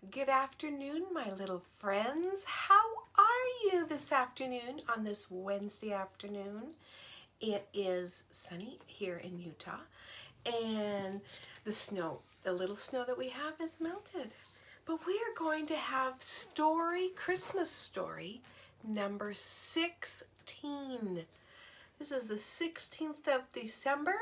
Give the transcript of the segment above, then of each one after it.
Good afternoon, my little friends. How are you this afternoon on this Wednesday afternoon? It is sunny here in Utah, and the little snow that we have is melted. But we are going to have Christmas story number 16. This is the 16th of December,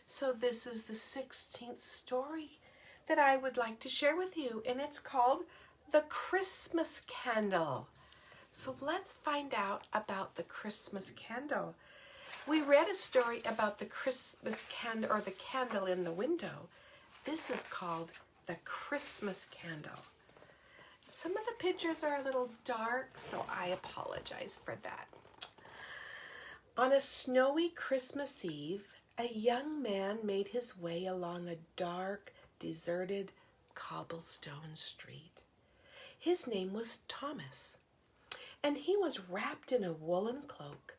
so this is the 16th story that I would like to share with you, and it's called The Christmas Candle. So let's find out about the Christmas candle. We read a story about the Christmas candle, or the candle in the window. This is called the Christmas candle. Some of the pictures are a little dark, so I apologize for that. On a snowy Christmas Eve, a young man made his way along a dark, deserted cobblestone street. His name was Thomas, and he was wrapped in a woolen cloak.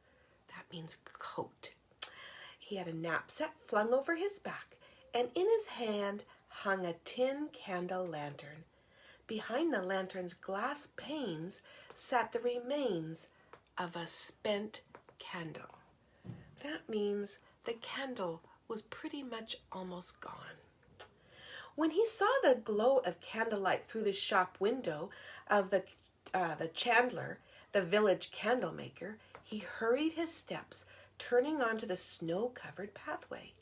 That means coat. He had a knapsack flung over his back, and in his hand hung a tin candle lantern. Behind the lantern's glass panes sat the remains of a spent candle. That means the candle was pretty much almost gone. When he saw the glow of candlelight through the shop window of the chandler, the village candle maker, he hurried his steps, turning onto the snow-covered pathway.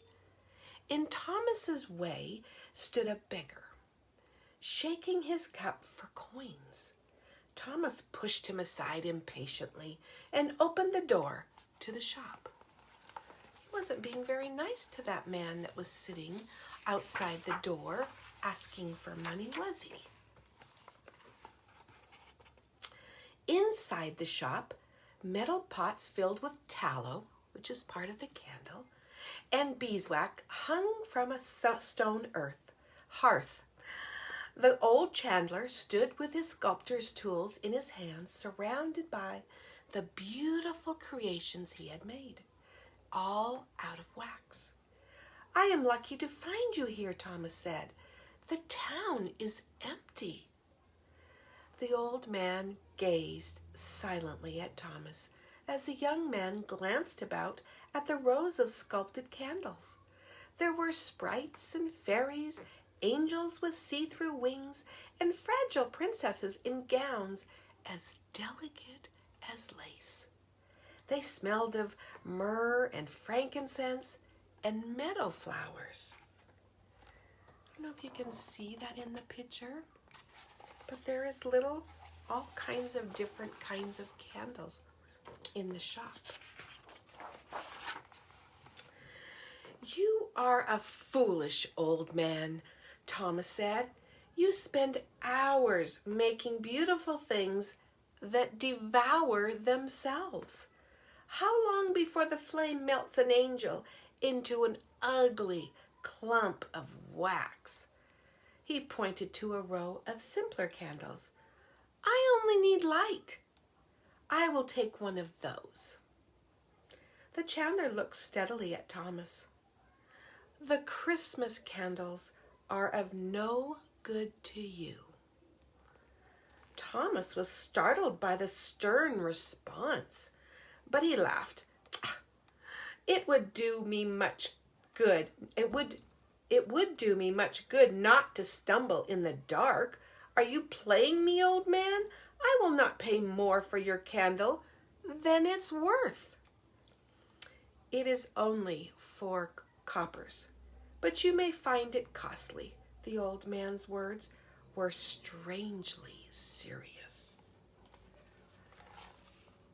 In Thomas's way stood a beggar, shaking his cup for coins. Thomas pushed him aside impatiently and opened the door to the shop. He wasn't being very nice to that man that was sitting outside the door asking for money, was he? Inside the shop, metal pots filled with tallow, which is part of the candle, and beeswax hung from a stone hearth. The old chandler stood with his sculptor's tools in his hands, surrounded by the beautiful creations he had made, all out of wax. "I am lucky to find you here," Thomas said. "The town is empty." The old man gazed silently at Thomas as the young man glanced about at the rows of sculpted candles. There were sprites and fairies, angels with see-through wings, and fragile princesses in gowns as delicate as lace. They smelled of myrrh and frankincense and meadow flowers. I don't know if you can see that in the picture, but there is all kinds of different kinds of candles in the shop. "You are a foolish old man," Thomas said. "You spend hours making beautiful things that devour themselves. How long before the flame melts an angel into an ugly clump of wax?" He pointed to a row of simpler candles. "I only need light. I will take one of those." The chandler looked steadily at Thomas. "The Christmas candles are of no good to you." Thomas was startled by the stern response, but he laughed. "It would do me much good. It would do me much good not to stumble in the dark. Are you playing me, old man? I will not pay more for your candle than it's worth." "It is only 4 coppers, but you may find it costly." The old man's words were strangely serious.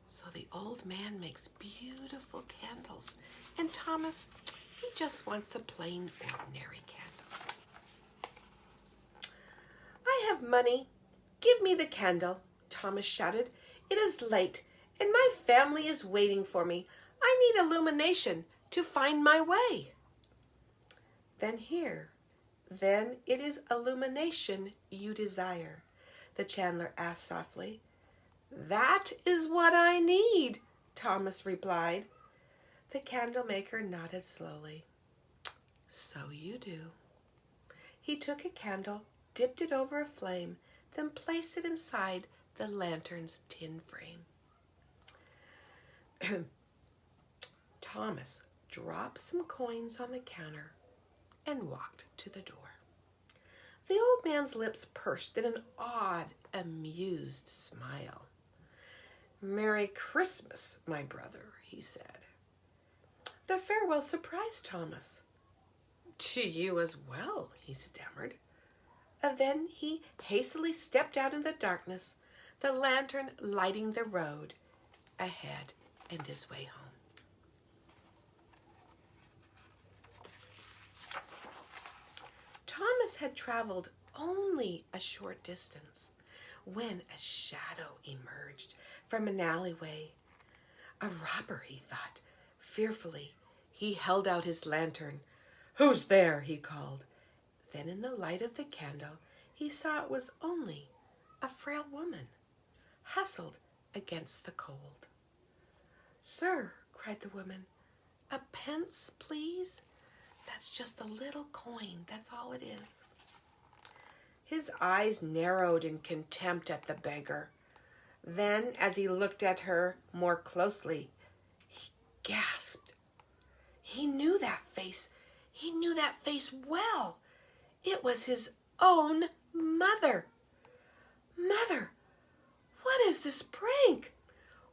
So the old man makes beautiful candles, and Thomas, he just wants a plain, ordinary candle. "I have money. Give me the candle," Thomas shouted. "It is late, and my family is waiting for me. I need illumination to find my way." Then it is illumination you desire," the chandler asked softly. "That is what I need," Thomas replied. The candle maker nodded slowly. "So you do." He took a candle, dipped it over a flame, then place it inside the lantern's tin frame. Thomas dropped some coins on the counter and walked to the door. The old man's lips pursed in an odd, amused smile. "Merry Christmas, my brother," he said. The farewell surprised Thomas. "To you as well," he stammered. Then he hastily stepped out in the darkness, the lantern lighting the road ahead and his way home. Thomas had traveled only a short distance when a shadow emerged from an alleyway. A robber, he thought. Fearfully, he held out his lantern. "Who's there?" he called. Then in the light of the candle, he saw it was only a frail woman, hustled against the cold. "Sir," cried the woman, "a pence, please? That's just a little coin, that's all it is." His eyes narrowed in contempt at the beggar. Then, as he looked at her more closely, he gasped. He knew that face. He knew that face well. It was his own mother. "Mother, what is this prank?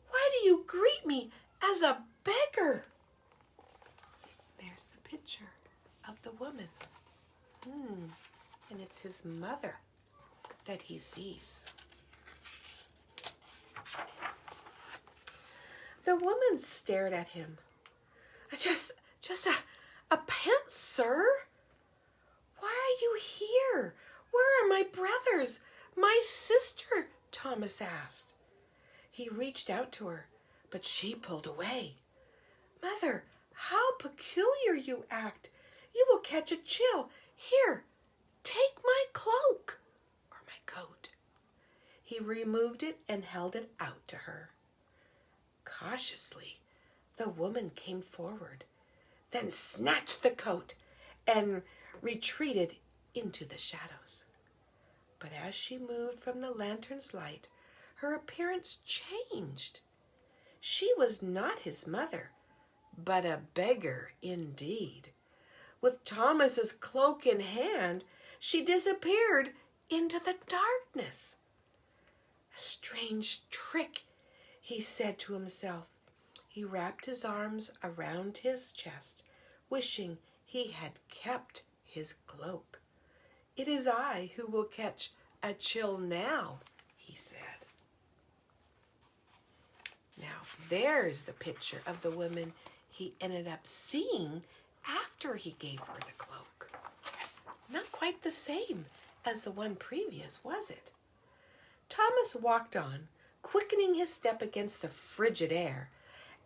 Why do you greet me as a beggar?" There's the picture of the woman. And it's his mother that he sees. The woman stared at him. Just a pence, sir? Why are you here? Where are my brothers? My sister? Thomas asked. He reached out to her, but she pulled away. "Mother, how peculiar you act. You will catch a chill. Here, take my cloak," or my coat. He removed it and held it out to her. Cautiously, the woman came forward, then snatched the coat and retreated into the shadows. But as she moved from the lantern's light, her appearance changed. She was not his mother, but a beggar indeed. With Thomas's cloak in hand, she disappeared into the darkness. "A strange trick," he said to himself. He wrapped his arms around his chest, wishing he had kept his cloak. "It is I who will catch a chill now," he said. Now, there's the picture of the woman he ended up seeing after he gave her the cloak. Not quite the same as the one previous, was it? Thomas walked on, quickening his step against the frigid air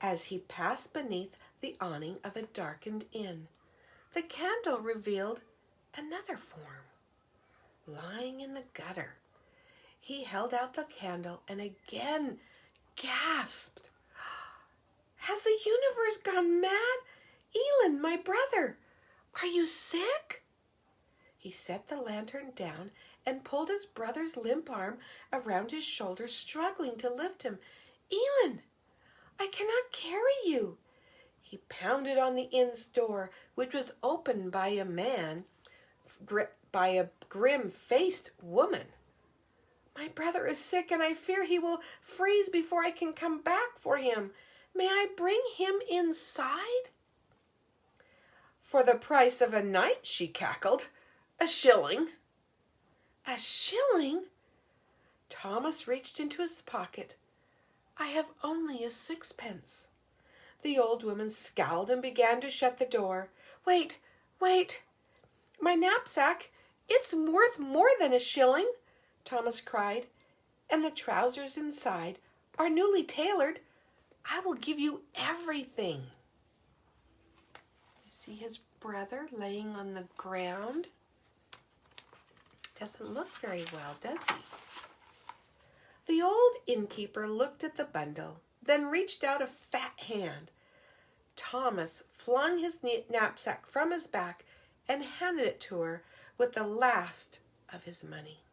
as he passed beneath the awning of a darkened inn. The candle revealed another form, lying in the gutter. He held out the candle and again gasped. "Has the universe gone mad? Elin, my brother, are you sick?" He set the lantern down and pulled his brother's limp arm around his shoulder, struggling to lift him. "Elin, I cannot carry you." He pounded on the inn's door, which was opened by a grim-faced woman. "My brother is sick, and I fear he will freeze before I can come back for him. May I bring him inside?" "For the price of a night," she cackled. "A shilling." "A shilling?" Thomas reached into his pocket. "I have only a sixpence." The old woman scowled and began to shut the door. Wait. My knapsack, it's worth more than a shilling," Thomas cried. "And the trousers inside are newly tailored. I will give you everything." You see his brother laying on the ground? Doesn't look very well, does he? The old innkeeper looked at the bundle, then reached out a fat hand. Thomas flung his knapsack from his back and handed it to her with the last of his money.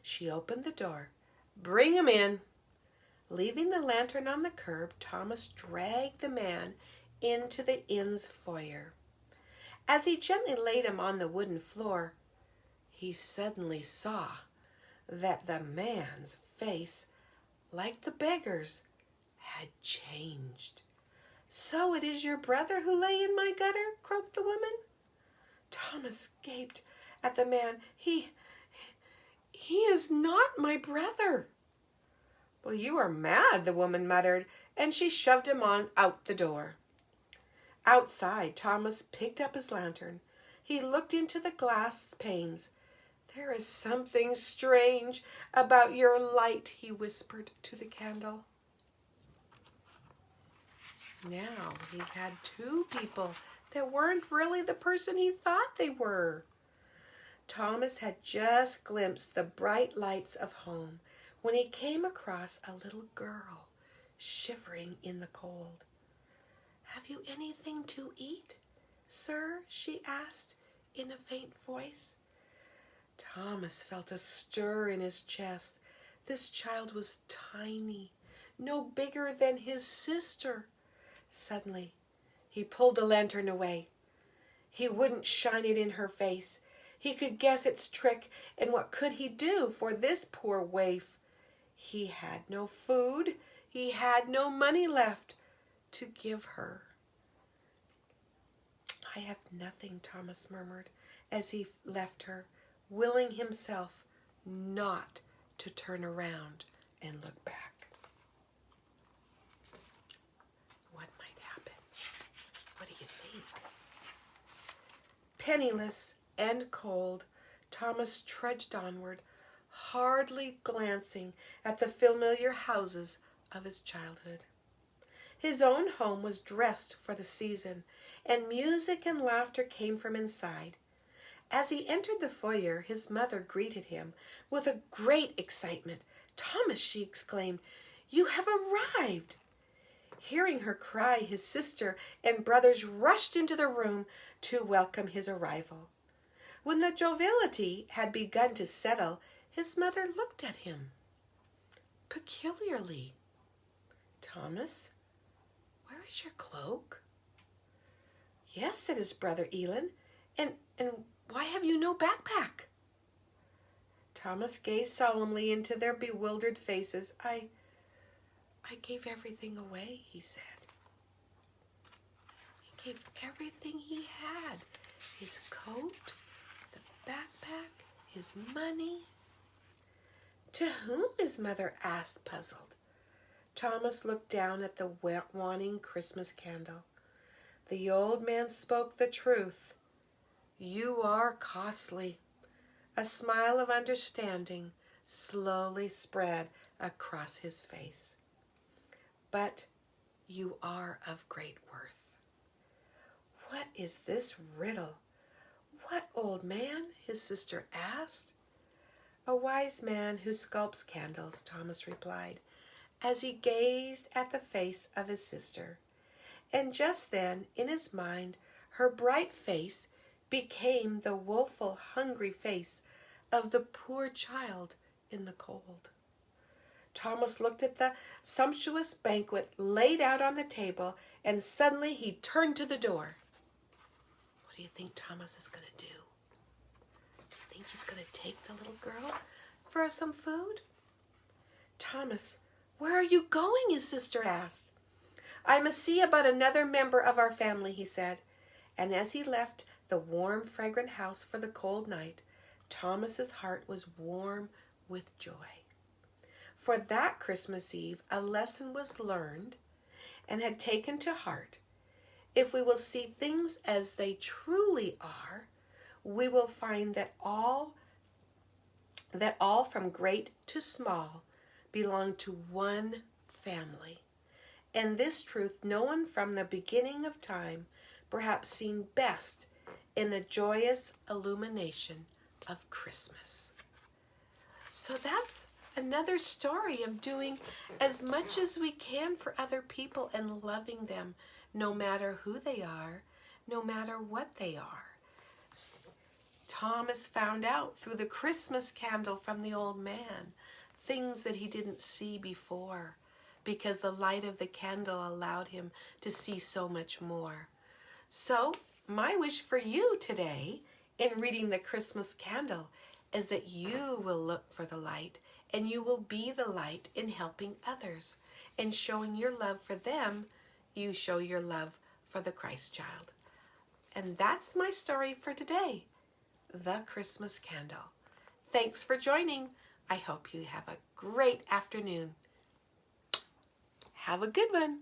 She opened the door. "Bring him in." Leaving the lantern on the curb, Thomas dragged the man into the inn's foyer. As he gently laid him on the wooden floor, he suddenly saw that the man's face, like the beggar's, had changed. "So it is your brother who lay in my gutter?" croaked the woman. Thomas gaped at the man. He is not my brother." "Well, you are mad," the woman muttered, and she shoved him on out the door. Outside, Thomas picked up his lantern. He looked into the glass panes. "There is something strange about your light," he whispered to the candle. Now he's had two people that weren't really the person he thought they were. Thomas had just glimpsed the bright lights of home when he came across a little girl shivering in the cold. "Have you anything to eat, sir?" she asked in a faint voice. Thomas felt a stir in his chest. This child was tiny, no bigger than his sister. Suddenly, he pulled the lantern away. He wouldn't shine it in her face. He could guess its trick, and what could he do for this poor waif? He had no food. He had no money left to give her. "I have nothing," Thomas murmured as he left her, willing himself not to turn around and look back. What might happen? What do you think? Penniless and cold, Thomas trudged onward, hardly glancing at the familiar houses of his childhood. His own home was dressed for the season, and music and laughter came from inside. As he entered the foyer, his mother greeted him with a great excitement. "Thomas," she exclaimed, "you have arrived!" Hearing her cry, his sister and brothers rushed into the room to welcome his arrival. When the joviality had begun to settle, his mother looked at him peculiarly. "Thomas, where is your cloak?" "Yes," said his brother Elin, and why have you no backpack?" Thomas gazed solemnly into their bewildered faces. I gave everything away," he said. He gave everything he had. His coat, the backpack, his money. "To whom?" his mother asked, puzzled. Thomas looked down at the waning Christmas candle. The old man spoke the truth. "You are costly." A smile of understanding slowly spread across his face. "But you are of great worth." "What is this riddle? What old man?" his sister asked. "A wise man who sculpts candles," Thomas replied, as he gazed at the face of his sister. And just then, in his mind, her bright face became the woeful, hungry face of the poor child in the cold. Thomas looked at the sumptuous banquet laid out on the table, and suddenly he turned to the door. What do you think Thomas is going to do? Do you think he's going to take the little girl for some food? "Thomas, where are you going?" his sister asked. "I must see about another member of our family," he said. And as he left the warm, fragrant house for the cold night, Thomas's heart was warm with joy. For that Christmas Eve, a lesson was learned and had taken to heart. If we will see things as they truly are, we will find that all from great to small belong to one family. And this truth, known from the beginning of time, perhaps seen best in the joyous illumination of Christmas. So that's another story of doing as much as we can for other people and loving them, no matter who they are, no matter what they are. Thomas found out through the Christmas candle from the old man things that he didn't see before, because the light of the candle allowed him to see so much more. So my wish for you today in reading the Christmas candle is that you will look for the light, and you will be the light in helping others. And showing your love for them, you show your love for the Christ child. And that's my story for today, the Christmas candle. Thanks for joining. I hope you have a great afternoon. Have a good one.